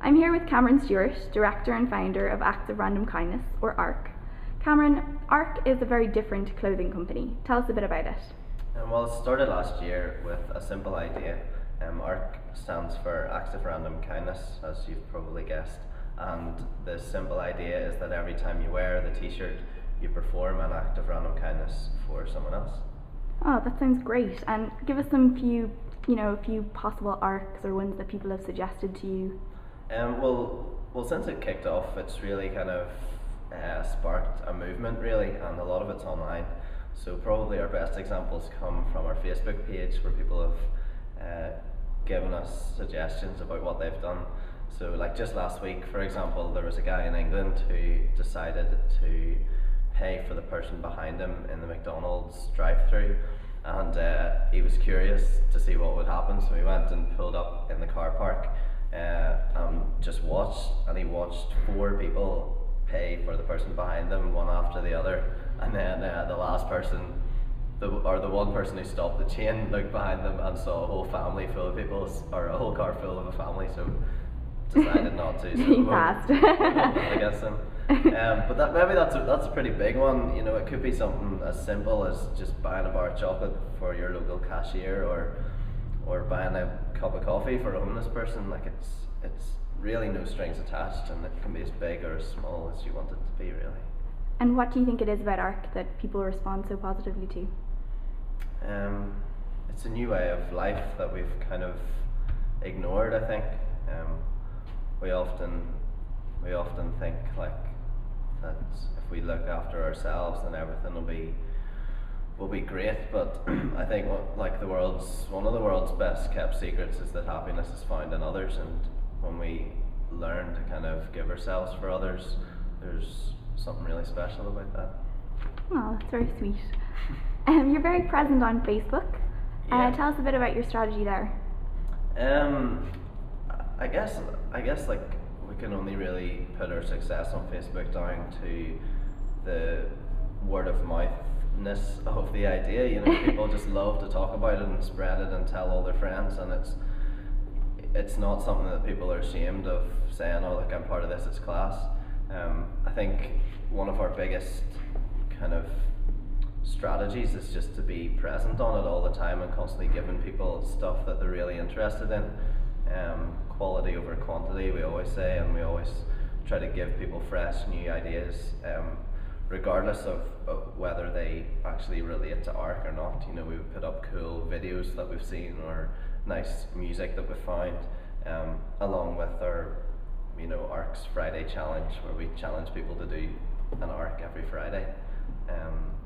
I'm here with Cameron Stewart, director and founder of Acts of Random Kindness, or ARK. Cameron, ARK is a very different clothing company. Tell us a bit about it. Well, it started last year with a simple idea. ARK stands for Acts of Random Kindness, as you've probably guessed. And the simple idea is that every time you wear the t-shirt, you perform an act of random kindness for someone else. Oh, that sounds great. And give us a few possible ARKs or ones that people have suggested to you. Well, since it kicked off, it's really kind of sparked a movement, really, and a lot of it's online. So probably our best examples come from our Facebook page, where people have given us suggestions about what they've done. So like just last week, for example, there was a guy in England who decided to pay for the person behind him in the McDonald's drive-thru, and he was curious to see what would happen, so he went and pulled up in the car park and just watched, and he watched 4 people pay for the person behind them, one after the other, and then the last person, the one person who stopped the chain, looked behind them and saw a whole family full of people, or a whole car full of a family, so decided not to. So he passed. I guess him. But maybe that's a pretty big one. You know, it could be something as simple as just buying a bar of chocolate for your local cashier, or buying a cup of coffee for a homeless person. Like it's really no strings attached, and it can be as big or as small as you want it to be, really. And what do you think it is about ARK that people respond so positively to? It's a new way of life that we've kind of ignored, I think. We often think like that if we look after ourselves, then everything will be great. But I think one of the world's best kept secrets is that happiness is found in others, and when we learn to kind of give ourselves for others, there's something really special about that. Oh, that's very sweet. You're very present on Facebook. Yeah. Tell us a bit about your strategy there. I guess like we can only really put our success on Facebook down to the word of mouthness of the idea. You know, people just love to talk about it and spread it and tell all their friends, and it's not something that people are ashamed of saying, oh look, I'm part of this, it's class. I think one of our biggest kind of strategies is just to be present on it all the time and constantly giving people stuff that they're really interested in. Quality over quantity, we always say, and we always try to give people fresh new ideas, regardless of whether they actually relate to ARK or not. You know, we put up cool videos that we've seen or nice music that we've found, along with our ARK's Friday challenge, where we challenge people to do an ARK every Friday.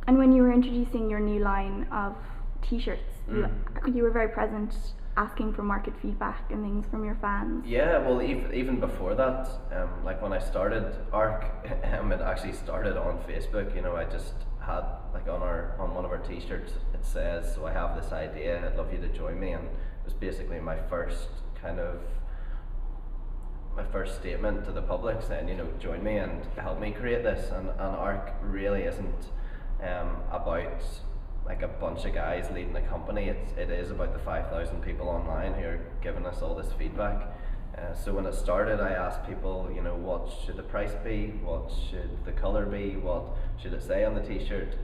And when you were introducing your new line of t-shirts, you were very present, asking for market feedback and things from your fans. Yeah, well, even before that, like when I started ARK, it actually started on Facebook. You know, I just had like on one of our t-shirts, it says, so I have this idea, I'd love you to join me, and it was basically my first statement to the public, saying, you know, join me and help me create this. And ARK really isn't about like a bunch of guys leading a company. It is about the 5,000 people online who are giving us all this feedback. So when it started, I asked people, you know, what should the price be, what should the colour be, what should it say on the t-shirt,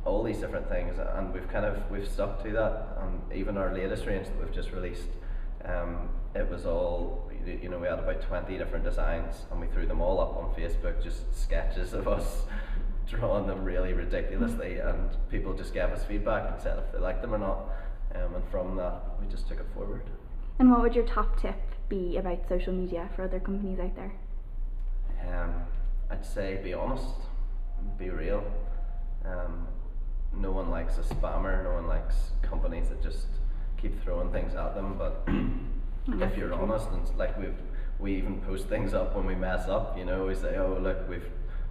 all these different things, and we've stuck to that. And even our latest range that we've just released, it was all, you know, we had about 20 different designs, and we threw them all up on Facebook, just sketches of us drawing them really ridiculously, and people just gave us feedback and said if they liked them or not, and from that we just took it forward. And what would your top tip be about social media for other companies out there? I'd say be honest, be real. No one likes a spammer, no one likes companies that just keep throwing things at them, but if you're honest, and like we even post things up when we mess up, you know, we say, oh look, we've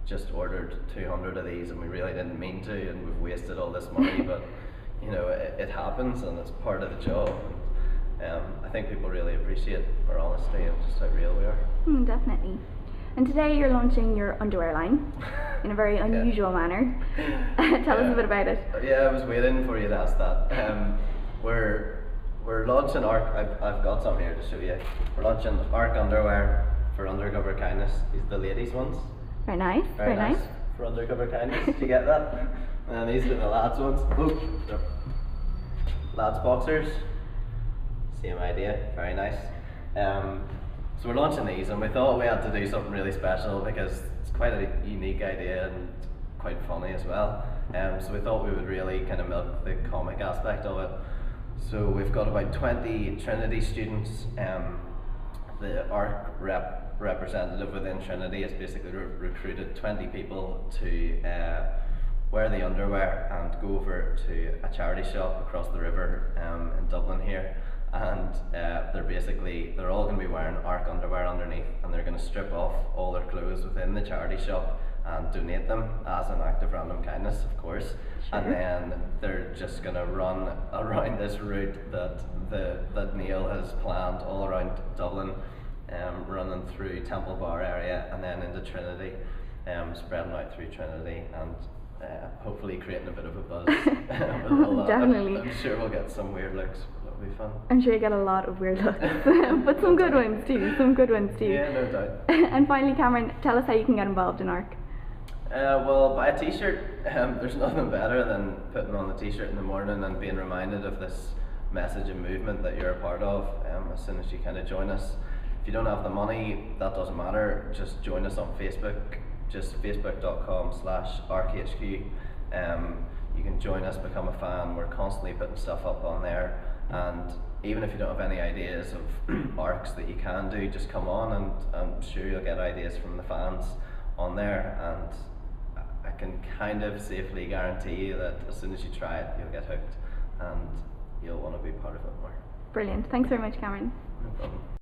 just ordered 200 of these and we really didn't mean to, and we've wasted all this money, but you know, it happens and it's part of the job. I think people really appreciate our honesty and just how real we are. Definitely. And today you're launching your underwear line in a very unusual manner. Tell us a bit about it. Yeah, I was waiting for you to ask that. we're launching ARK. I've got some here to show you. We're launching ARK underwear for undercover kindness. These are the ladies' ones. Very nice. Very nice. For undercover kindness. Do you get that? And these are the lads' ones. Oh, lads' boxers. Same idea. Very nice. So we're launching these, and we thought we had to do something really special because it's quite a unique idea and quite funny as well. So we thought we would really kind of milk the comic aspect of it. So we've got about 20 Trinity students. The ARK representative within Trinity has basically recruited 20 people to wear the underwear and go over to a charity shop across the river in Dublin here. And they're all going to be wearing ARK underwear underneath, and they're going to strip off all their clothes within the charity shop and donate them as an act of random kindness, of course. Sure. And then they're just going to run around this route that Neil has planned all around Dublin, running through Temple Bar area and then into Trinity, spreading out through Trinity and hopefully creating a bit of a buzz. Definitely. I'm sure we'll get some weird looks. That'll be fun. I'm sure you get a lot of weird looks, but some good ones too. Some good ones too. Yeah, no doubt. And finally, Cameron, tell us how you can get involved in ARK. Well, buy a t-shirt. There's nothing better than putting on the t-shirt in the morning and being reminded of this message and movement that you're a part of as soon as you kind of join us. If you don't have the money, that doesn't matter. Just join us on Facebook, just facebook.com/ARKHQ. You can join us, become a fan. We're constantly putting stuff up on there, and even if you don't have any ideas of ARKs that you can do, just come on, and I'm sure you'll get ideas from the fans on there. And I can kind of safely guarantee you that as soon as you try it, you'll get hooked and you'll want to be part of it more. Brilliant. Thanks very much, Cameron. No problem.